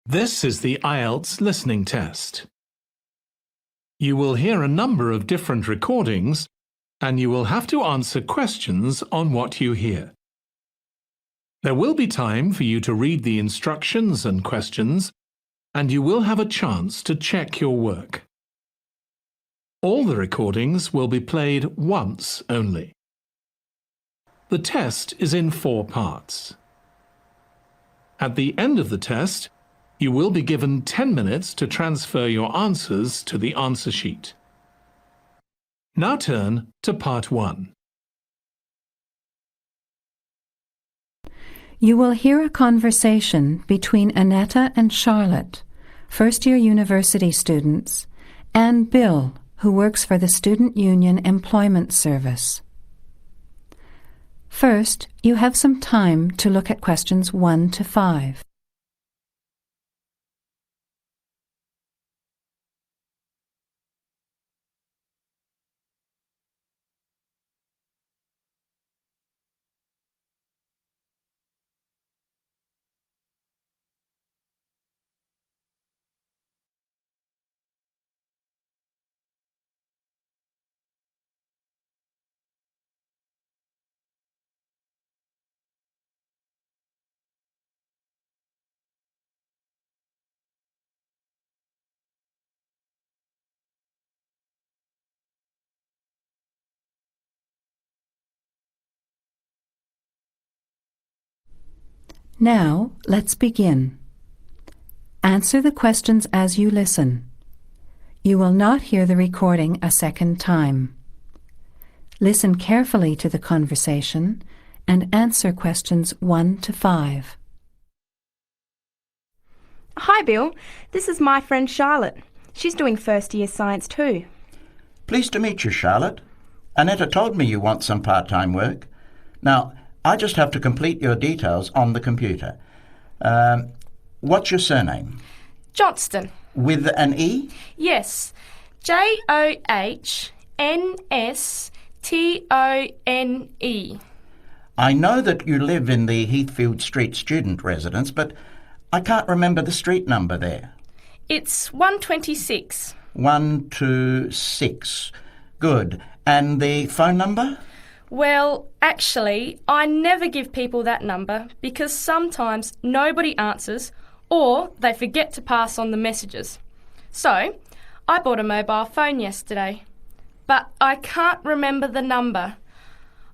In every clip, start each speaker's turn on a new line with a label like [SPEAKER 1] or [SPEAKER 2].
[SPEAKER 1] This is the Ielts listening test. You will hear a number of different recordings, and you will have to answer questions on what you hear. There will be time for you to read the instructions and questions, and you will have a chance to check your work. All the recordings will be played once only. The test is in 4 parts. At the end of the test, you will be given 10 minutes to transfer your answers to the answer sheet. Now turn to part 1.
[SPEAKER 2] You will hear a conversation between Annetta and Charlotte, first-year university students, and Bill, who works for the Student Union Employment Service. First, you have some time to look at questions 1 to 5. Now, let's begin. Answer the questions as you listen. You will not hear the recording a second time. Listen carefully to the conversation and answer questions 1 to 5.
[SPEAKER 3] Hi Bill, this is my friend Charlotte. She's doing first year science too.
[SPEAKER 4] Pleased to meet you, Charlotte. Annetta told me you want some part-time work. Now, I just have to complete your details on the computer. What's your surname?
[SPEAKER 3] Johnston.
[SPEAKER 4] With an E?
[SPEAKER 3] Yes, Johnstone.
[SPEAKER 4] I know that you live in the Heathfield Street student residence, but I can't remember the street number there.
[SPEAKER 3] It's 126.
[SPEAKER 4] 126. Good. And the phone number?
[SPEAKER 3] Well, actually, I never give people that number because sometimes nobody answers or they forget to pass on the messages. So, I bought a mobile phone yesterday, but I can't remember the number.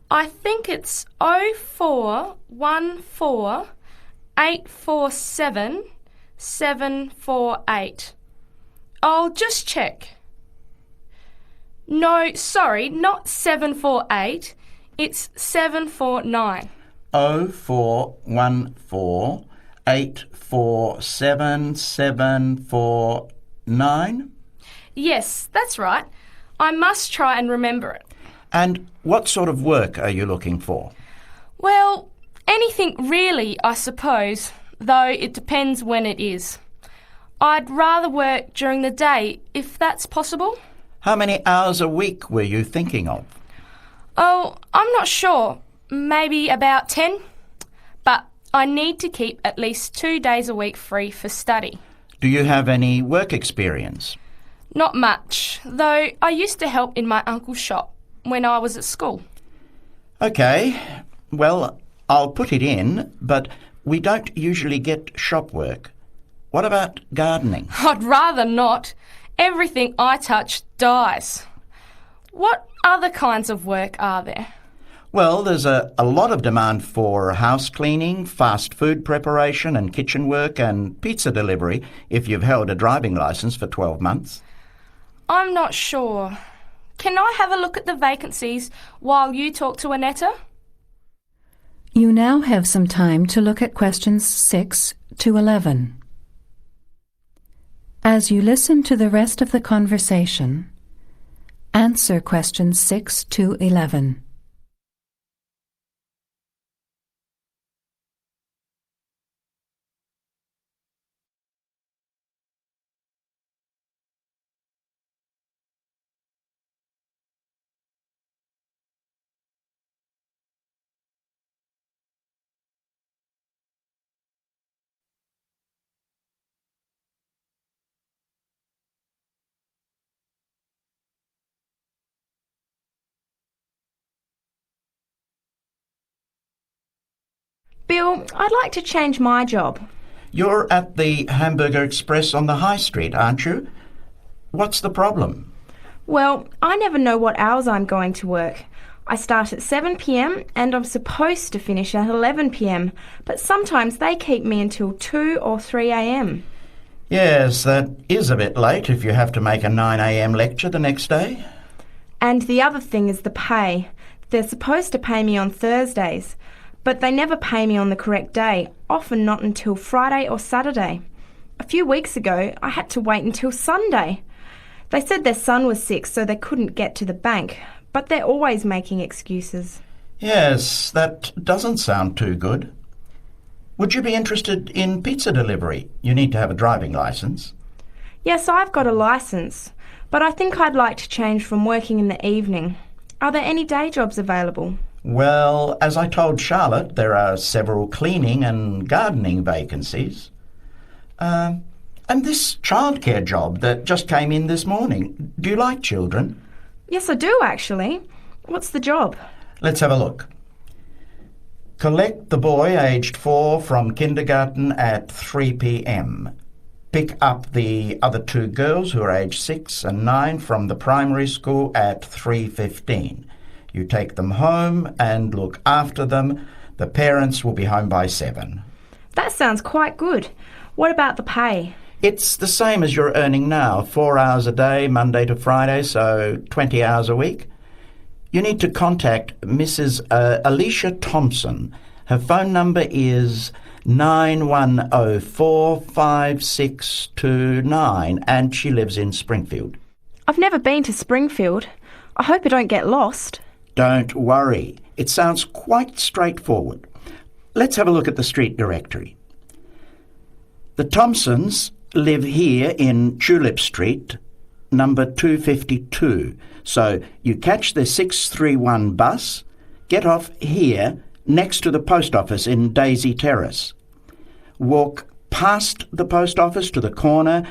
[SPEAKER 3] I think it's 0414 847 748. I'll just check. No, sorry, not 748. It's 749.
[SPEAKER 4] 0414 847 749?
[SPEAKER 3] Yes, that's right. I must try and remember it.
[SPEAKER 4] And what sort of work are you looking for?
[SPEAKER 3] Well, anything really, I suppose, though it depends when it is. I'd rather work during the day, if that's possible.
[SPEAKER 4] How many hours a week were you thinking of?
[SPEAKER 3] Oh, I'm not sure. Maybe about 10. But I need to keep at least 2 days a week free for study.
[SPEAKER 4] Do you have any work experience?
[SPEAKER 3] Not much, though I used to help in my uncle's shop when I was at school.
[SPEAKER 4] OK. Well, I'll put it in, but we don't usually get shop work. What about gardening?
[SPEAKER 3] I'd rather not. Everything I touch dies. What other kinds of work are there?
[SPEAKER 4] Well, there's a lot of demand for house cleaning, fast food preparation and kitchen work and pizza delivery if you've held a driving licence for 12 months.
[SPEAKER 3] I'm not sure. Can I have a look at the vacancies while you talk to Annetta?
[SPEAKER 2] You now have some time to look at questions 6 to 11. As you listen to the rest of the conversation, answer questions 6 to 11.
[SPEAKER 5] Bill, I'd like to change my job.
[SPEAKER 4] You're at the Hamburger Express on the High Street, aren't you? What's the problem?
[SPEAKER 5] Well, I never know what hours I'm going to work. I start at 7 p.m. and I'm supposed to finish at 11 p.m, but sometimes they keep me until 2 or 3 a.m.
[SPEAKER 4] Yes, that is a bit late if you have to make a 9 a.m. lecture the next day.
[SPEAKER 5] And the other thing is the pay. They're supposed to pay me on Thursdays, but they never pay me on the correct day, often not until Friday or Saturday. A few weeks ago, I had to wait until Sunday. They said their son was sick, so they couldn't get to the bank, but they're always making excuses.
[SPEAKER 4] Yes, that doesn't sound too good. Would you be interested in pizza delivery? You need to have a driving licence.
[SPEAKER 5] Yes, I've got a licence, but I think I'd like to change from working in the evening. Are there any day jobs available?
[SPEAKER 4] Well, as I told Charlotte, there are several cleaning and gardening vacancies. And this childcare job that just came in this morning. Do you like children?
[SPEAKER 5] Yes, I do actually. What's the job?
[SPEAKER 4] Let's have a look. Collect the boy aged 4 from kindergarten at 3 p.m. Pick up the other 2 girls who are aged 6 and 9 from the primary school at 3:15. You take them home and look after them. The parents will be home by 7.
[SPEAKER 5] That sounds quite good. What about the pay?
[SPEAKER 4] It's the same as you're earning now, 4 hours a day, Monday to Friday, so 20 hours a week. You need to contact Mrs. Alicia Thompson. Her phone number is 91045629 and she lives in Springfield.
[SPEAKER 5] I've never been to Springfield. I hope I don't get lost.
[SPEAKER 4] Don't worry. It sounds quite straightforward. Let's have a look at the street directory. The Thompsons live here in Tulip Street, number 252. So you catch the 631 bus, get off here next to the post office in Daisy Terrace. Walk past the post office to the corner,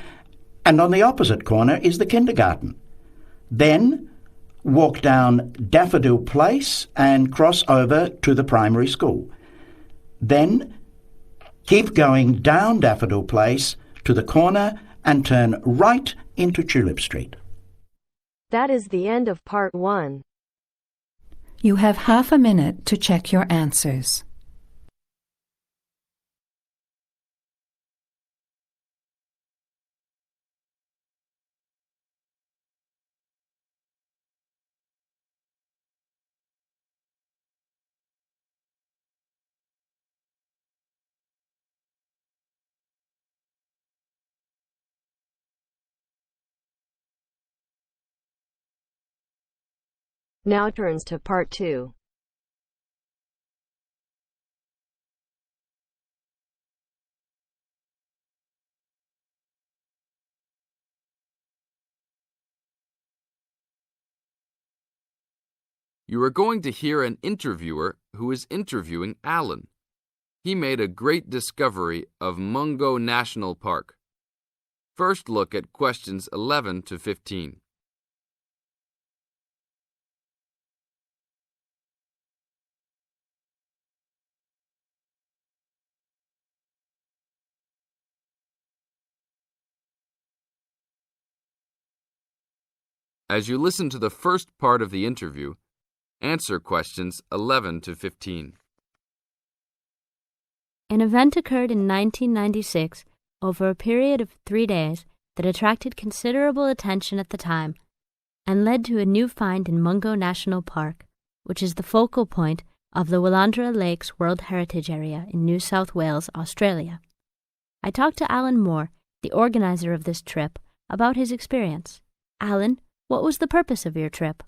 [SPEAKER 4] and on the opposite corner is the kindergarten. Then walk down Daffodil Place and cross over to the primary school. Then keep going down Daffodil Place to the corner and turn right into Tulip Street.
[SPEAKER 6] That is the end of part 1.
[SPEAKER 2] You have half a minute to check your answers.
[SPEAKER 6] Now turns to part 2.
[SPEAKER 7] You are going to hear an interviewer who is interviewing Alan. He made a great discovery of Mungo National Park. First look at questions 11 to 15. As you listen to the first part of the interview, answer questions 11 to 15.
[SPEAKER 8] An event occurred in 1996 over a period of 3 days that attracted considerable attention at the time and led to a new find in Mungo National Park, which is the focal point of the Willandra Lakes World Heritage Area in New South Wales, Australia. I talked to Alan Moore, the organizer of this trip, about his experience. Alan, what was the purpose of your trip?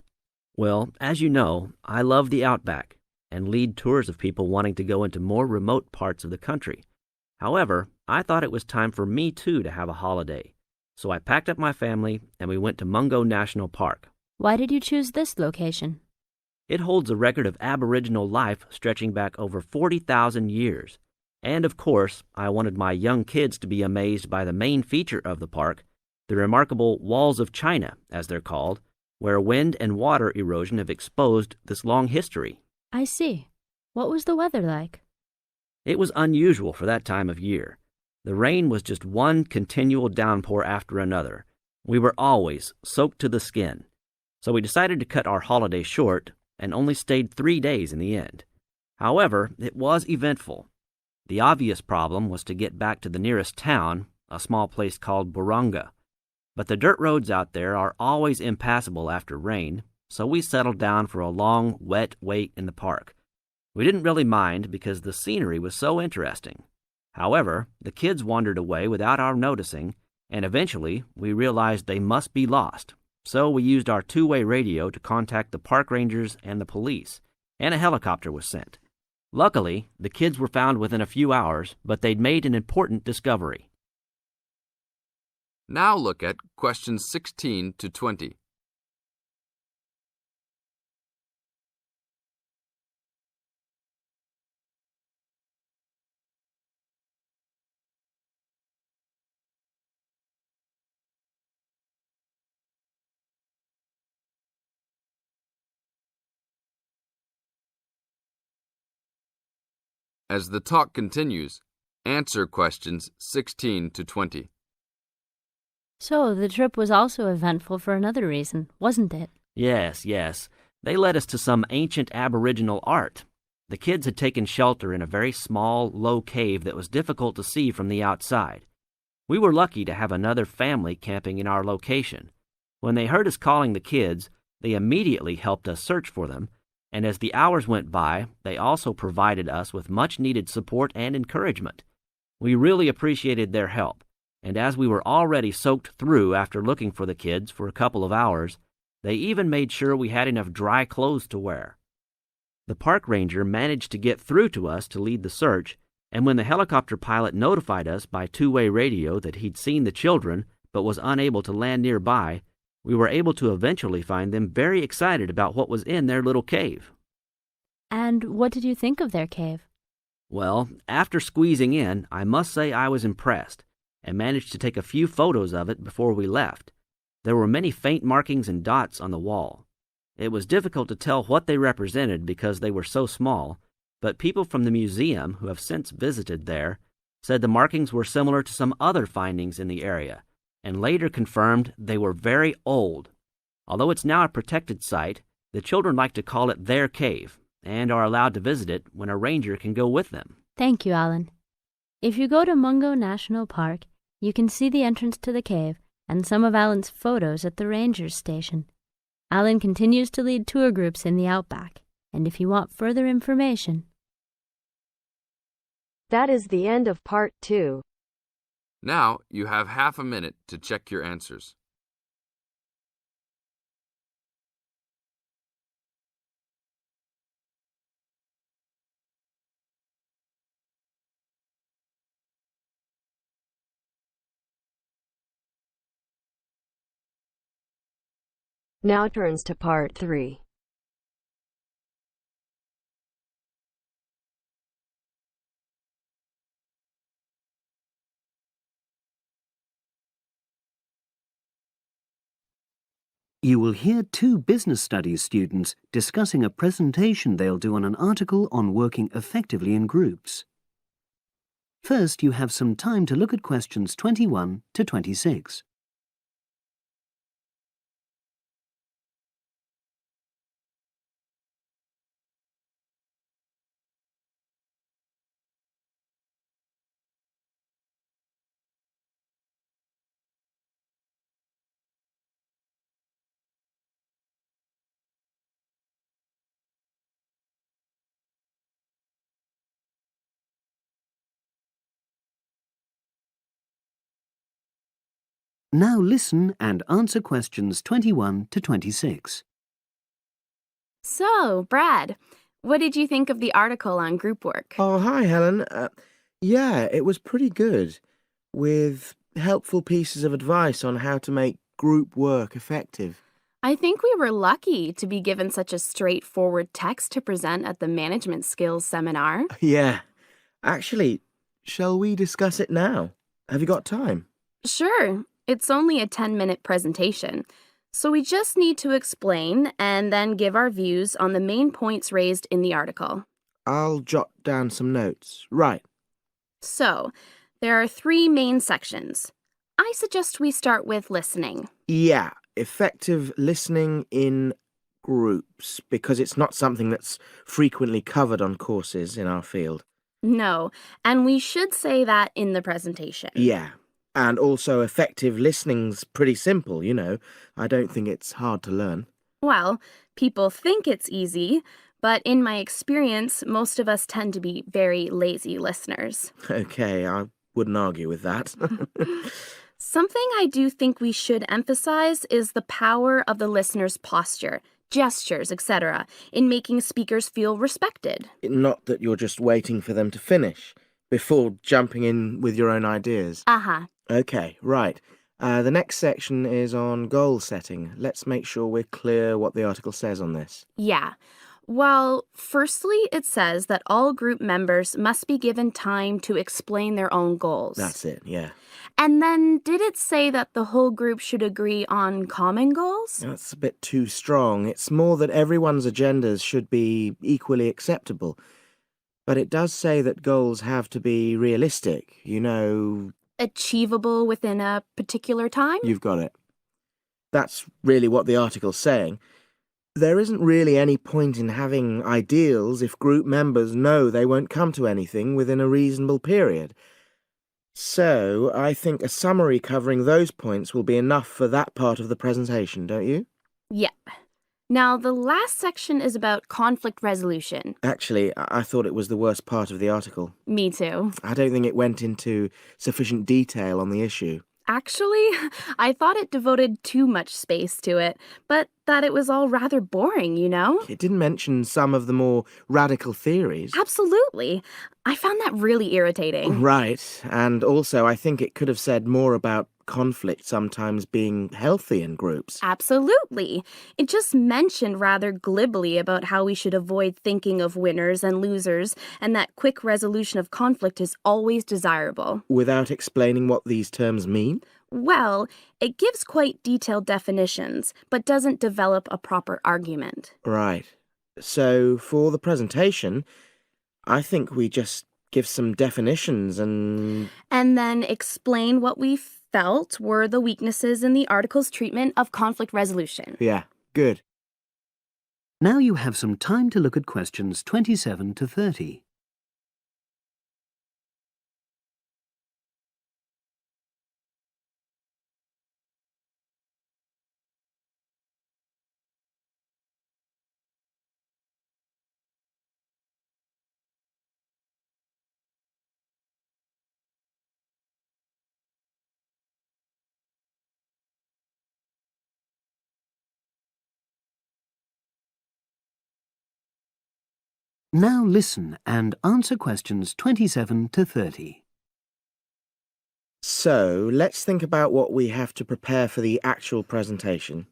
[SPEAKER 9] Well, as you know, I love the outback and lead tours of people wanting to go into more remote parts of the country. However, I thought it was time for me too to have a holiday. So I packed up my family and we went to Mungo National Park.
[SPEAKER 8] Why did you choose this location?
[SPEAKER 9] It holds a record of Aboriginal life stretching back over 40,000 years. And of course, I wanted my young kids to be amazed by the main feature of the park, the remarkable Walls of China, as they're called, where wind and water erosion have exposed this long history.
[SPEAKER 8] I see. What was the weather like?
[SPEAKER 9] It was unusual for that time of year. The rain was just one continual downpour after another. We were always soaked to the skin. So we decided to cut our holiday short and only stayed 3 days in the end. However, it was eventful. The obvious problem was to get back to the nearest town, a small place called Buranga. But the dirt roads out there are always impassable after rain, so we settled down for a long, wet wait in the park. We didn't really mind because the scenery was so interesting. However, the kids wandered away without our noticing, and eventually we realized they must be lost. So we used our two-way radio to contact the park rangers and the police, and a helicopter was sent. Luckily, the kids were found within a few hours, but they'd made an important discovery.
[SPEAKER 7] Now look at questions 16 to 20. As the talk continues, answer questions 16 to 20.
[SPEAKER 8] So, the trip was also eventful for another reason, wasn't it?
[SPEAKER 9] Yes. They led us to some ancient Aboriginal art. The kids had taken shelter in a very small, low cave that was difficult to see from the outside. We were lucky to have another family camping in our location. When they heard us calling the kids, they immediately helped us search for them, and as the hours went by, they also provided us with much-needed support and encouragement. We really appreciated their help, and as we were already soaked through after looking for the kids for a couple of hours, they even made sure we had enough dry clothes to wear. The park ranger managed to get through to us to lead the search, and when the helicopter pilot notified us by two-way radio that he'd seen the children but was unable to land nearby, we were able to eventually find them very excited about what was in their little cave.
[SPEAKER 8] And what did you think of their cave?
[SPEAKER 9] Well, after squeezing in, I must say I was impressed, and managed to take a few photos of it before we left. There were many faint markings and dots on the wall. It was difficult to tell what they represented because they were so small, but people from the museum who have since visited there said the markings were similar to some other findings in the area, and later confirmed they were very old. Although it's now a protected site, the children like to call it their cave, and are allowed to visit it when a ranger can go with them.
[SPEAKER 8] Thank you, Alan. If you go to Mungo National Park, you can see the entrance to the cave and some of Alan's photos at the ranger's station. Alan continues to lead tour groups in the outback, and if you want further information...
[SPEAKER 6] That is the end of part 2.
[SPEAKER 7] Now you have half a minute to check your answers.
[SPEAKER 6] Now turns to part 3.
[SPEAKER 10] You will hear two business studies students discussing a presentation they'll do on an article on working effectively in groups. First, you have some time to look at questions 21 to 26. Now listen and answer questions 21 to 26.
[SPEAKER 11] So, Brad, what did you think of the article on group work?
[SPEAKER 12] Oh, hi, Helen. Yeah, it was pretty good, with helpful pieces of advice on how to make group work effective.
[SPEAKER 11] I think we were lucky to be given such a straightforward text to present at the management skills seminar.
[SPEAKER 12] Yeah. Actually, shall we discuss it now? Have you got time?
[SPEAKER 11] Sure. It's only a 10-minute presentation, so we just need to explain and then give our views on the main points raised in the article.
[SPEAKER 12] I'll jot down some notes. Right.
[SPEAKER 11] So, there are 3 main sections. I suggest we start with listening.
[SPEAKER 12] Yeah, effective listening in groups, because it's not something that's frequently covered on courses in our field.
[SPEAKER 11] No, and we should say that in the presentation.
[SPEAKER 12] Yeah, and also effective listening's pretty simple, you know. I don't think it's hard to learn.
[SPEAKER 11] Well, people think it's easy, but in my experience, most of us tend to be very lazy listeners.
[SPEAKER 12] Okay, I wouldn't argue with that.
[SPEAKER 11] Something I do think we should emphasize is the power of the listener's posture, gestures, etc., in making speakers feel respected.
[SPEAKER 12] Not that you're just waiting for them to finish before jumping in with your own ideas.
[SPEAKER 11] Uh-huh.
[SPEAKER 12] Okay, right. The next section is on goal setting. Let's make sure we're clear what the article says on this.
[SPEAKER 11] Yeah. Well, firstly, it says that all group members must be given time to explain their own goals.
[SPEAKER 12] That's it, yeah.
[SPEAKER 11] And then did it say that the whole group should agree on common goals?
[SPEAKER 12] That's a bit too strong. It's more that everyone's agendas should be equally acceptable. But it does say that goals have to be realistic, you know.
[SPEAKER 11] Achievable within a particular time?
[SPEAKER 12] You've got it. That's really what the article's saying. There isn't really any point in having ideals if group members know they won't come to anything within a reasonable period. So, I think a summary covering those points will be enough for that part of the presentation, don't you?
[SPEAKER 11] Yep. Now, the last section is about conflict resolution.
[SPEAKER 12] Actually, I thought it was the worst part of the article.
[SPEAKER 11] Me too.
[SPEAKER 12] I don't think it went into sufficient detail on the issue.
[SPEAKER 11] Actually, I thought it devoted too much space to it, but that it was all rather boring, you know?
[SPEAKER 12] It didn't mention some of the more radical theories.
[SPEAKER 11] Absolutely. I found that really irritating.
[SPEAKER 12] Right, and also I think it could have said more about conflict sometimes being healthy in groups.
[SPEAKER 11] Absolutely. It just mentioned rather glibly about how we should avoid thinking of winners and losers, and that quick resolution of conflict is always desirable.
[SPEAKER 12] Without explaining what these terms mean?
[SPEAKER 11] Well, it gives quite detailed definitions, but doesn't develop a proper argument.
[SPEAKER 12] Right. So, for the presentation, I think we just give some definitions and
[SPEAKER 11] then explain what we felt were the weaknesses in the article's treatment of conflict resolution.
[SPEAKER 12] Yeah, good.
[SPEAKER 10] Now you have some time to look at questions 27 to 30. Now listen and answer questions 27 to 30.
[SPEAKER 12] So, let's think about what we have to prepare for the actual presentation.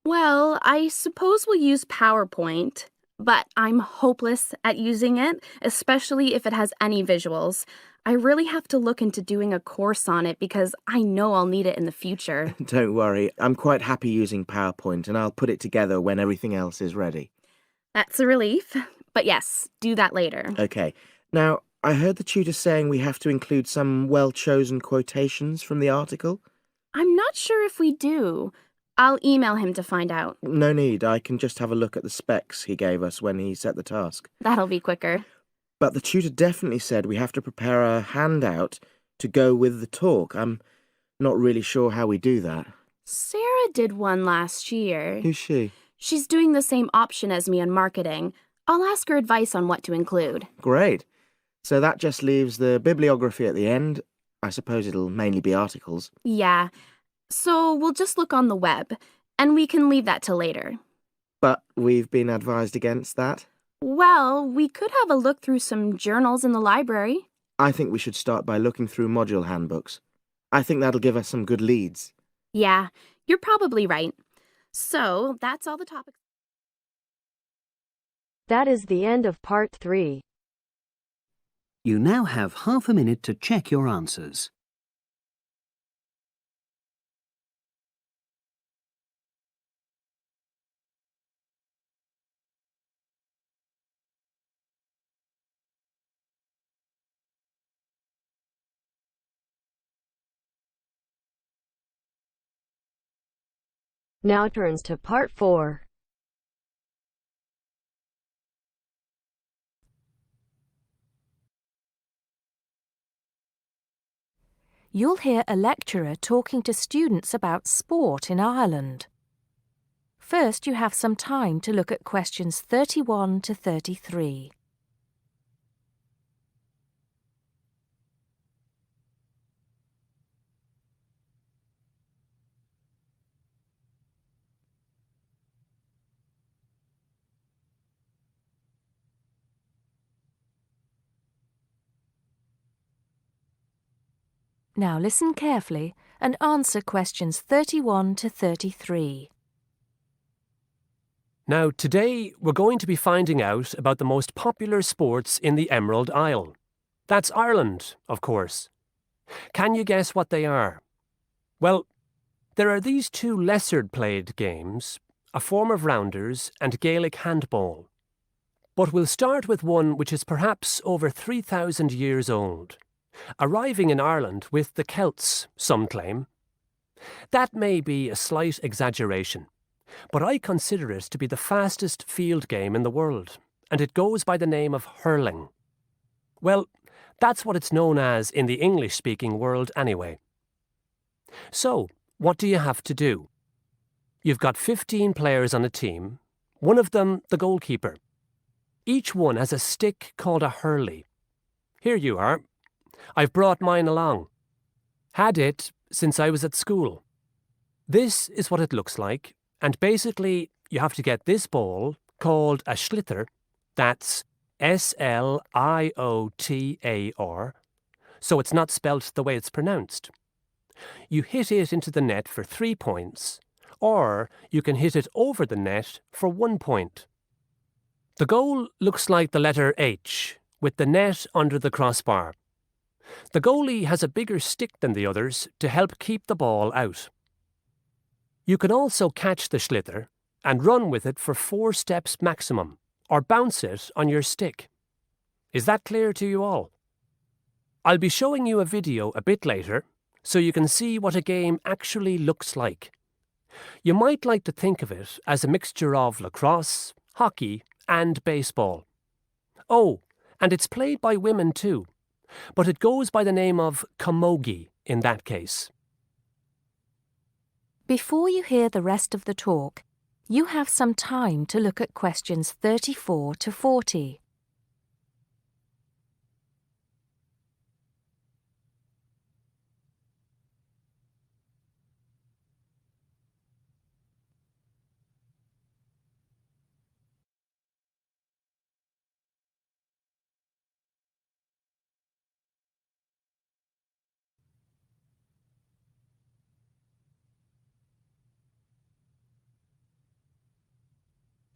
[SPEAKER 11] Well, I suppose we'll use PowerPoint, but I'm hopeless at using it, especially if it has any visuals. I really have to look into doing a course on it because I know I'll need it in the future.
[SPEAKER 12] Don't worry, I'm quite happy using PowerPoint and I'll put it together when everything else is ready.
[SPEAKER 11] That's a relief. But yes, do that later.
[SPEAKER 12] Okay. Now, I heard the tutor saying we have to include some well-chosen quotations from the article.
[SPEAKER 11] I'm not sure if we do. I'll email him to find out.
[SPEAKER 12] No need, I can just have a look at the specs he gave us when he set the task.
[SPEAKER 11] That'll be quicker.
[SPEAKER 12] But the tutor definitely said we have to prepare a handout to go with the talk. I'm not really sure how we do that.
[SPEAKER 11] Sarah did one last year.
[SPEAKER 12] Who's she?
[SPEAKER 11] She's doing the same option as me on marketing. I'll ask her advice on what to include.
[SPEAKER 12] Great. So that just leaves the bibliography at the end. I suppose it'll mainly be articles.
[SPEAKER 11] Yeah. So we'll just look on the web, and we can leave that till later.
[SPEAKER 12] But we've been advised against that.
[SPEAKER 11] Well, we could have a look through some journals in the library.
[SPEAKER 12] I think we should start by looking through module handbooks. I think that'll give us some good leads.
[SPEAKER 11] Yeah, you're probably right. So that's all the topics.
[SPEAKER 6] That is the end of part 3.
[SPEAKER 10] You now have half a minute to check your answers.
[SPEAKER 6] Now turns to Part 4.
[SPEAKER 2] You'll hear a lecturer talking to students about sport in Ireland. First, you have some time to look at questions 31 to 33. Now listen carefully and answer questions 31 to 33.
[SPEAKER 13] Now, today we're going to be finding out about the most popular sports in the Emerald Isle. That's Ireland, of course. Can you guess what they are? Well, there are these two lesser-played games, a form of rounders and Gaelic handball. But we'll start with one which is perhaps over 3,000 years old, arriving in Ireland with the Celts, some claim. That may be a slight exaggeration, but I consider it to be the fastest field game in the world, and it goes by the name of hurling. Well, that's what it's known as in the English-speaking world anyway. So, what do you have to do? You've got 15 players on a team, one of them the goalkeeper. Each one has a stick called a hurley. Here you are. I've brought mine along. Had it since I was at school. This is what it looks like, and basically you have to get this ball, called a sliotar, that's S-L-I-O-T-A-R, so it's not spelt the way it's pronounced. You hit it into the net for 3 points, or you can hit it over the net for 1 point. The goal looks like the letter H, with the net under the crossbar. The goalie has a bigger stick than the others to help keep the ball out. You can also catch the sliotar and run with it for 4 steps maximum, or bounce it on your stick. Is that clear to you all? I'll be showing you a video a bit later, so you can see what a game actually looks like. You might like to think of it as a mixture of lacrosse, hockey, and baseball. Oh, and it's played by women too, but it goes by the name of camogie in that case.
[SPEAKER 2] Before you hear the rest of the talk, you have some time to look at questions 34 to 40.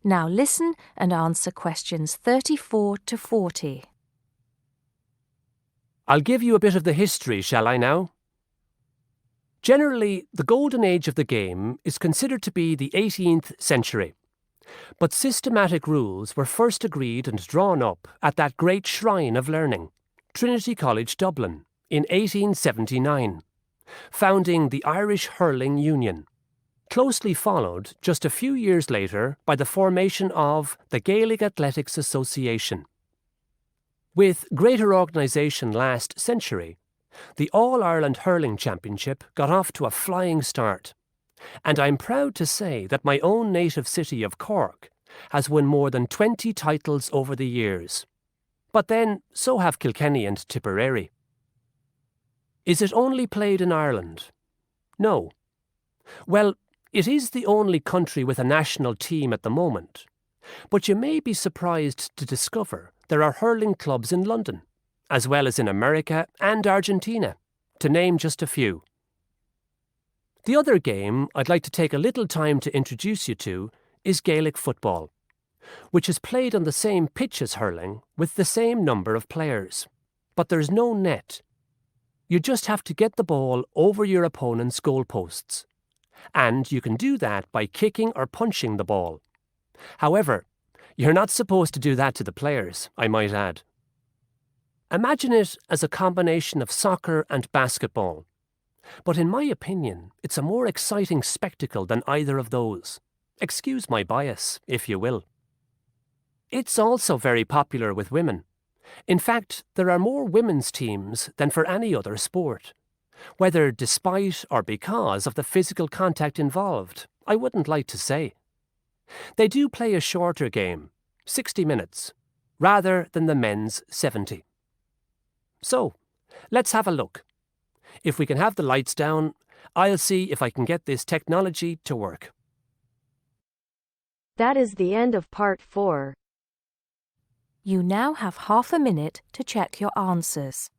[SPEAKER 2] Now listen and answer questions 34 to 40.
[SPEAKER 13] I'll give you a bit of the history, shall I now? Generally, the golden age of the game is considered to be the 18th century. But systematic rules were first agreed and drawn up at that great shrine of learning, Trinity College Dublin, in 1879, founding the Irish Hurling Union, closely followed just a few years later by the formation of the Gaelic Athletics Association. With greater organisation last century, the All-Ireland Hurling Championship got off to a flying start, and I'm proud to say that my own native city of Cork has won more than 20 titles over the years. But then, so have Kilkenny and Tipperary. Is it only played in Ireland? No. Well, it is the only country with a national team at the moment, but you may be surprised to discover there are hurling clubs in London, as well as in America and Argentina, to name just a few. The other game I'd like to take a little time to introduce you to is Gaelic football, which is played on the same pitch as hurling with the same number of players, but there's no net. You just have to get the ball over your opponent's goalposts. And you can do that by kicking or punching the ball. However, you're not supposed to do that to the players, I might add. Imagine it as a combination of soccer and basketball. But in my opinion, it's a more exciting spectacle than either of those. Excuse my bias, if you will. It's also very popular with women. In fact, there are more women's teams than for any other sport. Whether despite or because of the physical contact involved, I wouldn't like to say. They do play a shorter game, 60 minutes, rather than the men's 70. So, let's have a look. If we can have the lights down, I'll see if I can get this technology to work.
[SPEAKER 6] That is the end of part 4.
[SPEAKER 14] You now have half a minute to check your answers.